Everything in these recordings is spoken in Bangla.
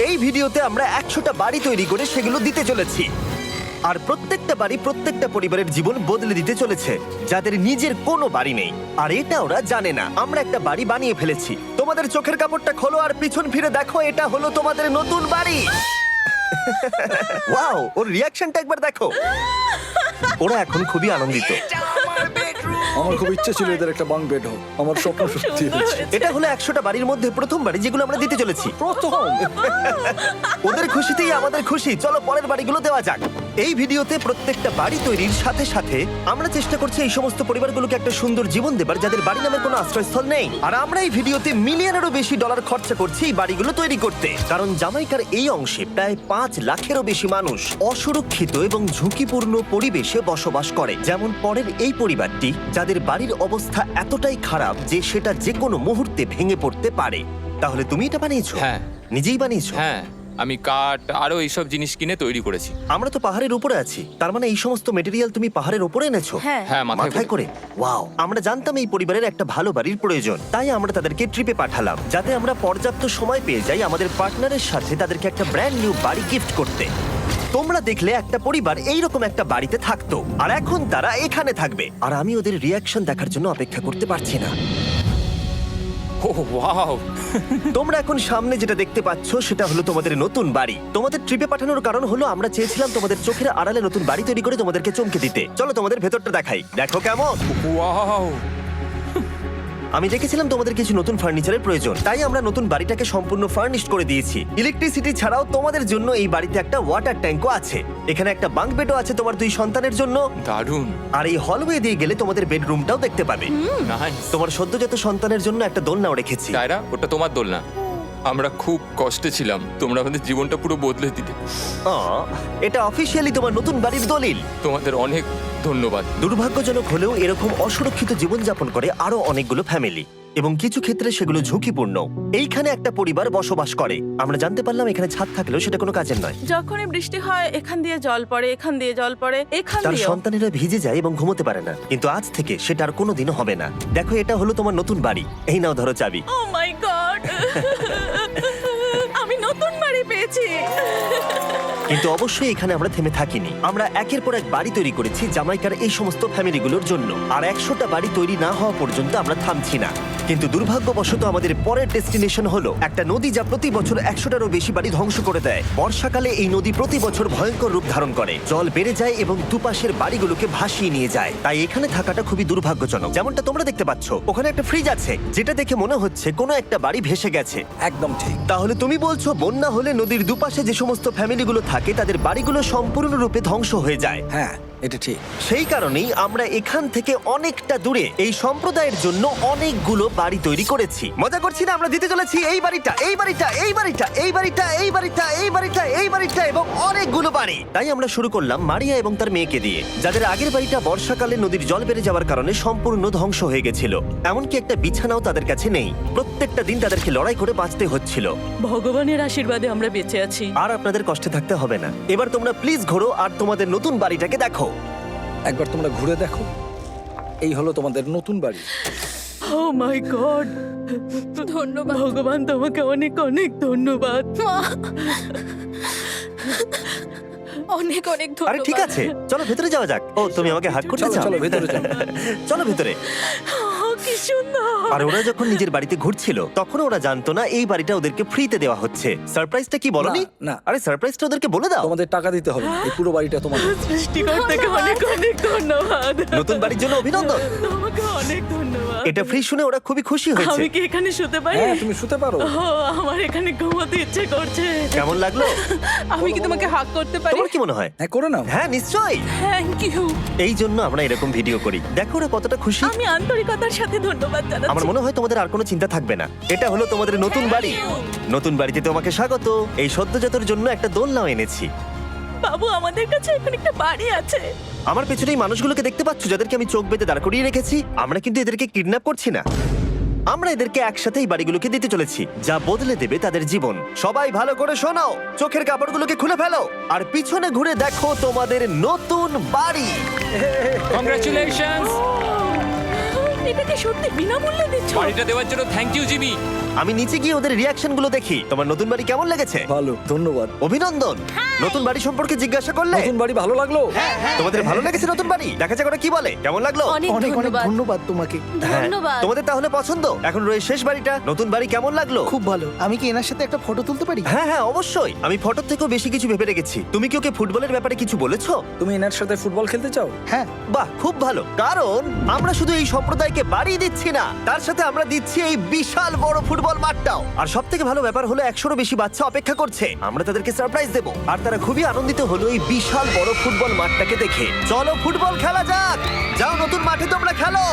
এই ভিডিওতে আমরা 100টা বাড়ি তৈরি করে সেগুলো দিতে চলেছি। আর প্রত্যেকটা বাড়ি প্রত্যেকটা পরিবারের জীবন বদলে দিতে চলেছে, যাদের নিজের কোনো বাড়ি নেই। আর এটা ওরা জানে না। আমরা একটা বাড়ি বানিয়ে ফেলেছি। তোমাদের চোখের কাপড়টা খোলো আর পিছন ফিরে দেখো, এটা হলো তোমাদের নতুন বাড়ি। ওয়াও, ওর রিয়াকশনটা একবার দেখো। ওরা এখন খুবই আনন্দিত। আমার খুব ইচ্ছে ছিল এদের একটা বাঙ্ক বেড হোক। আমার স্বপ্ন সত্যি হয়েছে। এটা হলো 100টা বাড়ির মধ্যে প্রথম বাড়ি যেগুলো আমরা দিতে চলেছি। প্রথম ওদের খুশিতেই আমাদের খুশি। চলো পরের বাড়িগুলো দেওয়া যাক। এই ভিডিওতে প্রত্যেকটা বাড়ি তৈরির সাথে সাথে আমরা চেষ্টা করছি এই সমস্ত পরিবারগুলোকে একটা সুন্দর জীবন দেবার, যাদের বাড়ি নামের কোনো আশ্রয়স্থল নেই। আর আমরা এই ভিডিওতে মিলিয়নেরও বেশি ডলার খরচা করছি এই বাড়িগুলো তৈরি করতে, কারণ জামাইকার এই অংশে প্রায় 5 লাখেরও বেশি মানুষ অসুরক্ষিত এবং ঝুঁকিপূর্ণ পরিবেশে বসবাস করে। যেমন পরের এই পরিবারটি, যাদের বাড়ির অবস্থা এতটাই খারাপ যে সেটা যে কোনো মুহূর্তে ভেঙে পড়তে পারে। তাহলে তুমি এটা বানিয়েছো? হ্যাঁ। নিজেই বানিয়েছো? হ্যাঁ, আমি কাঠ আরো এইসব জিনিস কিনে তৈরি করেছি। আমরা তো পাহাড়ের উপরে আছি, তার মানে এই সমস্ত মেটেরিয়াল তুমি পাহাড়ের উপরে এনেছো? হ্যাঁ। হ্যাঁ, মাথায় করে। ওয়াও, আমরা জানতাম এই পরিবারের একটা ভালো বাড়ির প্রয়োজন, তাই আমরা তাদেরকে ট্রিপে পাঠালাম, যাতে আমরা পর্যাপ্ত সময় পেয়ে যাই আমাদের পার্টনারের সাথে তাদেরকে একটা ব্র্যান্ড নিউ বাড়ি গিফট করতে। তোমরা দেখলে একটা পরিবার এইরকম একটা বাড়িতে থাকতো, আর এখন তারা এখানে থাকবে। আর আমি ওদের রিয়াকশন দেখার জন্য অপেক্ষা করতে পারছি না। ও ওয়াও, তোমরা এখন সামনে যেটা দেখতে পাচ্ছ সেটা হলো তোমাদের নতুন বাড়ি। তোমাদের ট্রিপে পাঠানোর কারণ হলো আমরা চেয়েছিলাম তোমাদের চোখের আড়ালে নতুন বাড়ি তৈরি করে তোমাদেরকে চমকে দিতে। চলো তোমাদের ভেতরটা দেখাই, দেখো কেমন। ওয়াও। আমি দেখেছিলাম তোমাদের কিছু নতুন ফার্নিচারের প্রয়োজন, তাই আমরা নতুন বাড়িটাকে সম্পূর্ণ ফার্নিশড করে দিয়েছি। ইলেকট্রিসিটি ছাড়াও তোমাদের জন্য এই বাড়িতে একটা ওয়াটার ট্যাঙ্কও আছে। এখানে একটা বাঙ্ক বেডও আছে তোমার 2 সন্তানের জন্য। দারুণ। আর এই হলওয়ে দিয়ে গেলে তোমাদের বেডরুমটাও দেখতে পাবে। নাইস। তোমার সদ্যজাত সন্তানের জন্য একটা দোলনাও রেখেছি। টায়রা, ওটা তোমার দোলনা। আমরা খুব কষ্টে ছিলাম, তোমরা আমাদের জীবনটা পুরো বদলে দিলে। এটা অফিসিয়ালি তোমার নতুন বাড়ির দলিল। তোমাদের অনেক ধন্যবাদ। দুর্ভাগ্যজনক হলেও এরকম অসুরক্ষিত জীবনযাপন করে আরো অনেকগুলো ফ্যামিলি, এবং কিছু ক্ষেত্রে সেগুলো ঝুঁকিপূর্ণ। এইখানে একটা পরিবার বসবাস করে। আমরা জানতে পারলাম এখানে ছাদ থাকলেও সেটা কোনো কাজের নয়। যখনই বৃষ্টি হয় এখান দিয়ে জল পড়ে, এখান দিয়ে জল পড়ে, এখান তার দিয়ে। সন্তানেরা ভিজে যায় এবং ঘুমোতে পারে না, কিন্তু আজ থেকে সেটা আর কোনোদিনও হবে না। দেখো, এটা হলো তোমার নতুন বাড়ি। এই নাও, ধরো চাবি। ও মাই গড, আমি নতুন বাড়ি পেয়েছি। কিন্তু অবশ্যই এখানে আমরা থেমে থাকিনি। আমরা একের পর এক বাড়ি তৈরি করেছি জামাইকার এই সমস্ত ফ্যামিলিগুলোর জন্য, আর 100টা বাড়ি তৈরি না হওয়া পর্যন্ত আমরা থামছি না। কিন্তু দুর্ভাগ্যবশত আমাদের পরের ডেস্টিনেশন হলো একটা নদী, যা প্রতি বছর 100টারও বেশি বাড়ি ধ্বংস করে দেয়। বর্ষাকালে এই নদী প্রতি বছর ভয়ঙ্কর রূপ ধারণ করে, জল বেড়ে যায় এবং দুপাশের বাড়িগুলোকে ভাসিয়ে নিয়ে যায়। তাই এখানে থাকাটা খুবই দুর্ভাগ্যজনক। যেমনটা তোমরা দেখতে পাচ্ছ, ওখানে একটা ফ্রিজ আছে, যেটা দেখে মনে হচ্ছে কোনো একটা বাড়ি ভেসে গেছে। একদম ঠিক। তাহলে তুমি বলছো বন্যা হলে নদীর দুপাশে যে সমস্ত ফ্যামিলিগুলো থাকে তাদের বাড়িগুলো সম্পূর্ণরূপে ধ্বংস হয়ে যায়। হ্যাঁ, এটা ঠিক। সেই কারণেই আমরা এখান থেকে অনেকটা দূরে এই সম্প্রদায়ের জন্য অনেকগুলো বাড়ি তৈরি করেছি। মজা করছি না? আমরা দিতে চলেছি এই বাড়িটা, এই বাড়িটা, এই বাড়িটা, এই বাড়িটা, এই বাড়িটা, এই বাড়িটা, এই বাড়িটা এবং অনেকগুলো বাড়ি। তাই আমরা শুরু করলাম মারিয়া এবং তার মেয়েকে দিয়ে, যাদের আগের বাড়িটা বর্ষাকালে নদীর জল বেড়ে যাওয়ার কারণে সম্পূর্ণ ধ্বংস হয়ে গেছিল। এমনকি একটা বিছানাও তাদের কাছে নেই। প্রত্যেকটা দিন তাদেরকে লড়াই করে বাঁচতে হচ্ছিল। ভগবানের আশীর্বাদে আমরা বেঁচে আছি। আর আপনাদের কষ্টে থাকতে হবে না। এবার তোমরা প্লিজ ঘোরো আর তোমাদের নতুন বাড়িটাকে দেখো। একবার তোমরা ঘুরে দেখো, এই হলো তোমাদের নতুন বাড়ি। ও মাই গড, ধন্যবাদ ভগবান, তোমাকে অনেক অনেক ধন্যবাদ। অনেক অনেক ধন্যবাদ। আরে ঠিক আছে, চলো ভেতরে যাওয়া যাক। ও, তুমি আমাকে হাত করতে চলো চাও? চলো ভেতরে চলো। চলো ভেতরে। কি সুন্দর। আর ওরা যখন নিজের বাড়িতে ঘুরছিল তখন ওরা জানতো না এই বাড়িটা ওদেরকে ফ্রিতে দেওয়া হচ্ছে। সারপ্রাইজটা কি বলনি? না, না। আরে সারপ্রাইজটা ওদেরকে বলে দাও। তোমাদের টাকা দিতে হবে, এই পুরো বাড়িটা তোমাদের। সৃষ্টিকর্তাকে অনেক অনেক ধন্যবাদ। নতুন বাড়ির জন্য অভিনন্দন। তোমাকে অনেক ধন্যবাদ। এটা ফ্রি শুনে ওরা খুবই খুশি হয়েছে। আমি কি এখানে শুতে পারি? হ্যাঁ, তুমি শুতে পারো। ও, আমার এখানে ঘুমোতে ইচ্ছে করছে। কেমন লাগলো? আমি কি তোমাকে হাগ করতে পারি? তোমার কি মনে হয়? হ্যাঁ, করে নাও। হ্যাঁ, নিশ্চয়ই। Thank you. এই জন্য আমরা এরকম ভিডিও করি। দেখো ওরা কতটা খুশি। আমি আন্তরিকতার সাথে ধন্যবাদ আমার জানাচ্ছি। মনে হয় তোমাদের আর কোনো চিন্তা থাকবে না। এটা হলো তোমাদের নতুন বাড়ি। নতুন বাড়িতে তোমাকে স্বাগত। এই সদ্যজাতর জন্য একটা দোলনাও এনেছি। বাবু, আমাদের কাছে এখন একটা বাড়ি আছে। আমার পেছনে এই মানুষগুলোকে দেখতে পাচ্ছ, যাদেরকে আমি চোখ বেঁধে দাঁড় করিয়ে রেখেছি? আমরা কিন্তু এদেরকে কিডন্যাপ করছি না। আমরা এদেরকে একসাথে এই বাড়িগুলোকে দিতে চলেছি, যা বদলে দেবে তাদের জীবন। সবাই ভালো করে শোনো, চোখের কাপড়গুলোকে খুলে ফেলো আর পিছনে ঘুরে দেখো তোমাদের নতুন বাড়ি। কংগ্রাচুলেশনস। এটাকে সত্যি বিনামূল্যে দিচ্ছ? বাড়িটা দেওয়ার জন্য থ্যাংক ইউ জিমি। আমি নিচে গিয়ে ওদের রিয়াকশন গুলো দেখি। তোমার নতুন বাড়ি কেমন লেগেছে? ভালো, ধন্যবাদ। অভিনন্দন। নতুন বাড়ি সম্পর্কে জিজ্ঞাসা করলে? নতুন বাড়ি ভালো লাগলো? তোমাদের ভালো লেগেছে নতুন বাড়ি? দেখা যাক ওরা কি বলে। কেমন লাগলো? অনেক অনেক অনেক ধন্যবাদ। ধন্যবাদ তোমাকে। হ্যাঁ, ধন্যবাদ। তোমাদের তাহলে পছন্দ? এখন রয়েছে শেষ বাড়িটা। নতুন বাড়ি কেমন লাগলো? খুব ভালো। আমি কি এনার সাথে একটা ফটো তুলতে পারি? হ্যাঁ হ্যাঁ অবশ্যই। আমি ফটোর থেকেও বেশি কিছু ভেবে রেখেছি। তুমি কি ওকে ফুটবলের ব্যাপারে কিছু বলেছো? তুমি এনার সাথে ফুটবল খেলতে চাও? হ্যাঁ। বাহ, খুব ভালো। কারণ আমরা শুধু এই সম্প্রদায়কে বাড়ি দিচ্ছি না, তার সাথে আমরা দিচ্ছি এই বিশাল বড় ফুটবল মাঠটাও। আর সব থেকে ভালো ব্যাপার হলো 100-রও বেশি বাচ্চা অপেক্ষা করছে। আমরা তাদেরকে সারপ্রাইজ দেবো। আর তারা খুবই আনন্দিত হলো এই বিশাল বড় ফুটবল মাঠটাকে দেখে। চলো ফুটবল খেলা যাক। যাও নতুন মাঠে তোমরা খেলো,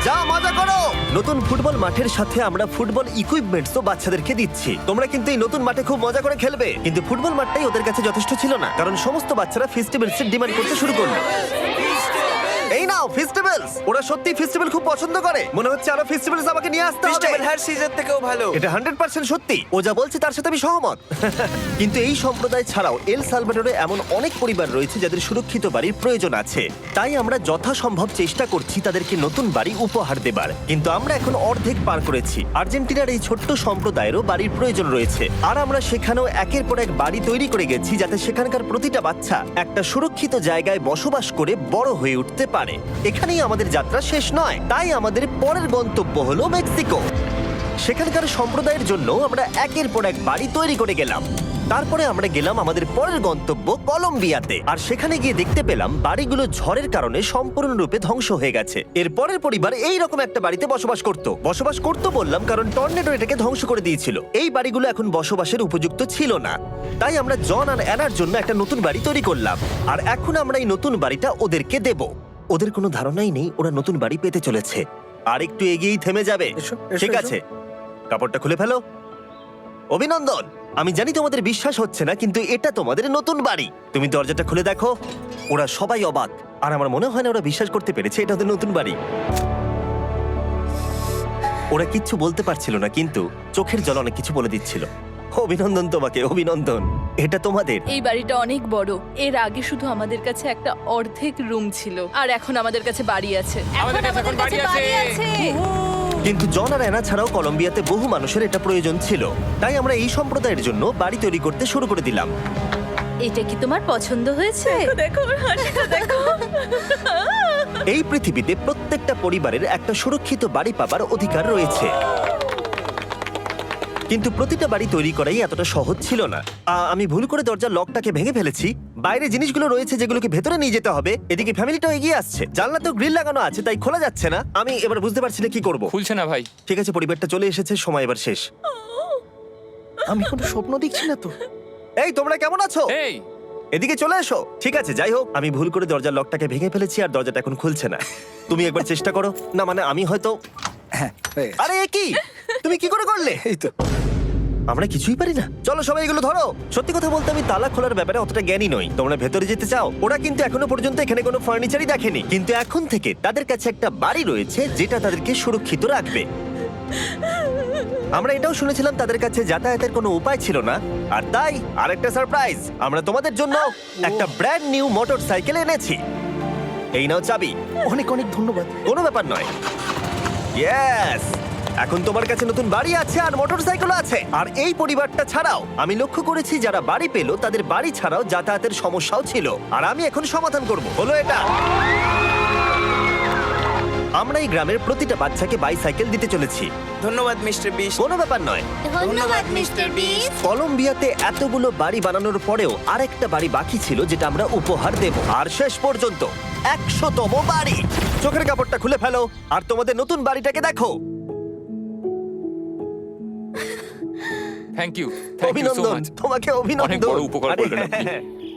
যাও মজা করো। নতুন ফুটবল মাঠের সাথে আমরা ফুটবল ইকুইপমেন্টসও বাচ্চাদেরকে দিচ্ছি। তোমরা কিন্তু এই নতুন মাঠে খুব মজা করে খেলবে। কিন্তু ফুটবল মাঠটাই ওদের কাছে যথেষ্ট ছিল না, কারণ সমস্ত বাচ্চারা ফেস্টিভ্যালসের ডিমান্ড করতে শুরু করলো। এই নাও ফেস্টিভ্যালস। ওরা সত্যি ফেস্টিভ্যাল খুব পছন্দ করে। মনে হচ্ছে আরো ফেস্টিভ্যালস আমাকে নিয়ে আসতে হবে। ফেস্টিভ্যাল হার সিজন থেকেও ভালো। এটা 100% সত্যি। ও যা বলছে তার সাথে আমি সহমত। কিন্তু এই সম্প্রদায় ছাড়াও এল সালভাডোরে এমন অনেক পরিবার রয়েছে যাদের সুরক্ষিত বাড়ির প্রয়োজন আছে। তাই আমরা যথাসম্ভব চেষ্টা করছি তাদেরকে নতুন বাড়ি উপহার দেবার। কিন্তু আমরা এখন অর্ধেক পার করেছি। আর্জেন্টিনার এই ছোট্ট সম্প্রদায়েরও বাড়ির প্রয়োজন রয়েছে। আর আমরা সেখানেও একের পর এক বাড়ি তৈরি করে গেছি, যাতে সেখানকার প্রতিটা বাচ্চা একটা সুরক্ষিত জায়গায় বসবাস করে বড় হয়ে উঠতে পারে। এখানেই আমাদের যাত্রা শেষ নয়, তাই আমাদের পরের গন্তব্য হলো মেক্সিকো। সেখানকার সম্প্রদায়ের জন্য আমরা একের পর এক বাড়ি তৈরি করে গেলাম। তারপরে আমরা গেলাম আমাদের পরের গন্তব্য কলম্বিয়াতে। আর সেখানে গিয়ে দেখতে পেলাম বাড়িগুলো ঝড়ের কারণে সম্পূর্ণরূপে ধ্বংস হয়ে গেছে। এর পরের পরিবার এই রকম একটা বাড়িতে বসবাস করত বললাম কারণ টর্নেডো এটাকে ধ্বংস করে দিয়েছিল। এই বাড়িগুলো এখন বসবাসের উপযুক্ত ছিল না। তাই আমরা জন আর অ্যানার জন্য একটা নতুন বাড়ি তৈরি করলাম। আর এখন আমরা এই নতুন বাড়িটা ওদেরকে দেব। ওদের কোনো ধারণাই নেই ওরা নতুন বাড়ি পেতে চলেছে। আর একটু এগিয়েই থেমে যাবে। এসো, এসো, ঠিক এসো। আছে, কাপড়টা খুলে ফেলো। অভিনন্দন। আমি জানি তোমাদের বিশ্বাস হচ্ছে না, কিন্তু এটা তোমাদের নতুন বাড়ি। তুমি দরজাটা খুলে দেখো। ওরা সবাই অবাক। আর আমার মনে হয় না ওরা বিশ্বাস করতে পেরেছে এটা ওদের নতুন বাড়ি। ওরা কিচ্ছু বলতে পারছিল না, কিন্তু চোখের জল অনেক কিছু বলে দিচ্ছিল। অভিনন্দন তোমাকে, অভিনন্দন। এটা তোমাদের। এই বাড়িটা অনেক বড়। এর আগে শুধু আমাদের কাছে একটা অর্ধেক রুম ছিল, আর এখন আমাদের কাছে বাড়ি আছে। আমাদের কাছে এখন বাড়ি আছে। কিন্তু জন আর অ্যানা ছাড়াও কলম্বিয়াতে বহু মানুষের এটা প্রয়োজন ছিল। তাই আমরা এই সম্প্রদায়ের জন্য বাড়ি তৈরি করতে শুরু করে দিলাম। এটা কি তোমার পছন্দ হয়েছে? দেখো হাসিটা দেখো। এই পৃথিবীতে প্রত্যেকটা পরিবারের একটা সুরক্ষিত বাড়ি পাবার অধিকার রয়েছে। কিন্তু প্রতিটা বাড়ি তৈরি করাই এতটা সহজ ছিল না। আমি ভুল করে দরজার লকটাকে ভেঙে ফেলেছি। বাইরে জিনিসগুলো রয়েছে যেগুলোকে ভেতরে নিয়ে যেতে হবে। এদিকে ফ্যামিলিটাও এগিয়ে আসছে। জানলাতেও গ্রিল লাগানো আছে, তাই খোলা যাচ্ছে না। আমি এবার বুঝতে পারছি না কি করব। খুলছে না ভাই। ঠিক আছে, পরিবারটা চলে এসেছে, সময় এবার শেষ। আমি কোনো স্বপ্ন দেখছি না তো। এই তোমরা কেমন আছো? এই এদিকে চলে এসো। ঠিক আছে, যাই হোক, আমি ভুল করে দরজার লকটাকে ভেঙে ফেলেছি আর দরজাটা এখন খুলছে না। তুমি একবার চেষ্টা করো না। মানে আমি হয়তো। হ্যাঁ, হয়ে গেছে। আরে এ কি? তুমি কি করে করলে? এই তো। আমরা কিছুই পারি না। চলো সবাই এগুলো ধরো। সত্যি কথা বলতে আমি তালা খোলার ব্যাপারে অতটা জ্ঞানী নই। তোমরা ভেতরে যেতে চাও? ওরা কিন্তু এখনো পর্যন্ত এখানে কোনো ফার্নিচারই দেখেনি। কিন্তু এখন থেকে তাদের কাছে একটা বাড়ি রয়েছে যেটা তাদেরকে সুরক্ষিত রাখবে। আমরা এটাও শুনেছিলাম তাদের কাছে যাতায়াতের কোনো উপায় ছিল না। আর তাই আরেকটা সারপ্রাইজ, আমরা তোমাদের জন্য একটা ব্র্যান্ড নিউ মোটরসাইকেল এনেছি। এই নাও চাবি। অনেক অনেক ধন্যবাদ। কোনো ব্যাপার নয়। ইয়েস, এখন তোমার কাছে নতুন বাড়ি আছে আর মোটরসাইকেল আছে। আর এই পরিবারটা ছাড়াও আমি লক্ষ্য করেছি যারা বাড়ি পেল তাদের বাড়ি ছাড়াও যাতায়াতের সমস্যাও ছিল। আর আমি এখন সমাধান করব। হলো এটা। আমরা এই গ্রামের প্রতিটা বাচ্চাকে বাইসাইকেল দিতে চলেছি। ধন্যবাদ মিস্টার বিস্ট। কোনো ব্যাপার নয়। ধন্যবাদ মিস্টার বিস্ট। কলম্বিয়াতে এতগুলো বাড়ি বানানোর পরেও আরেকটা বাড়ি বাকি ছিল যেটা আমরা উপহার দেব। আর শেষ পর্যন্ত 100তম বাড়ি। চোখের কাপড়টা খুলে ফেলো আর তোমাদের নতুন বাড়িটাকে দেখো। থ্যাংক ইউ সো অভিনন্দন মাচ। তোমাকে, অনেক অভিনন্দন। বড় উপকার আরে, করলেন আপনি।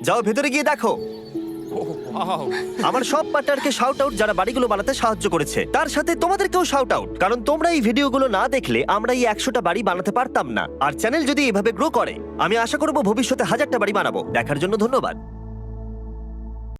যাও ভেতরে গিয়ে দেখো। ওয়াও, আমার সব পার্টনারকে শাউট আউট যারা বাড়িগুলো বানাতে সাহায্য করেছে। তার সাথে তোমাদেরকেও শাউট আউট, কারণ তোমরা এই ভিডিওগুলো না দেখলে আমরা এই 100টা বাড়ি বানাতে পারতাম না। আর চ্যানেল যদি এভাবে গ্রো করে আমি আশা করব ভবিষ্যতে 1000টা বাড়ি বানাবো। দেখার জন্য ধন্যবাদ।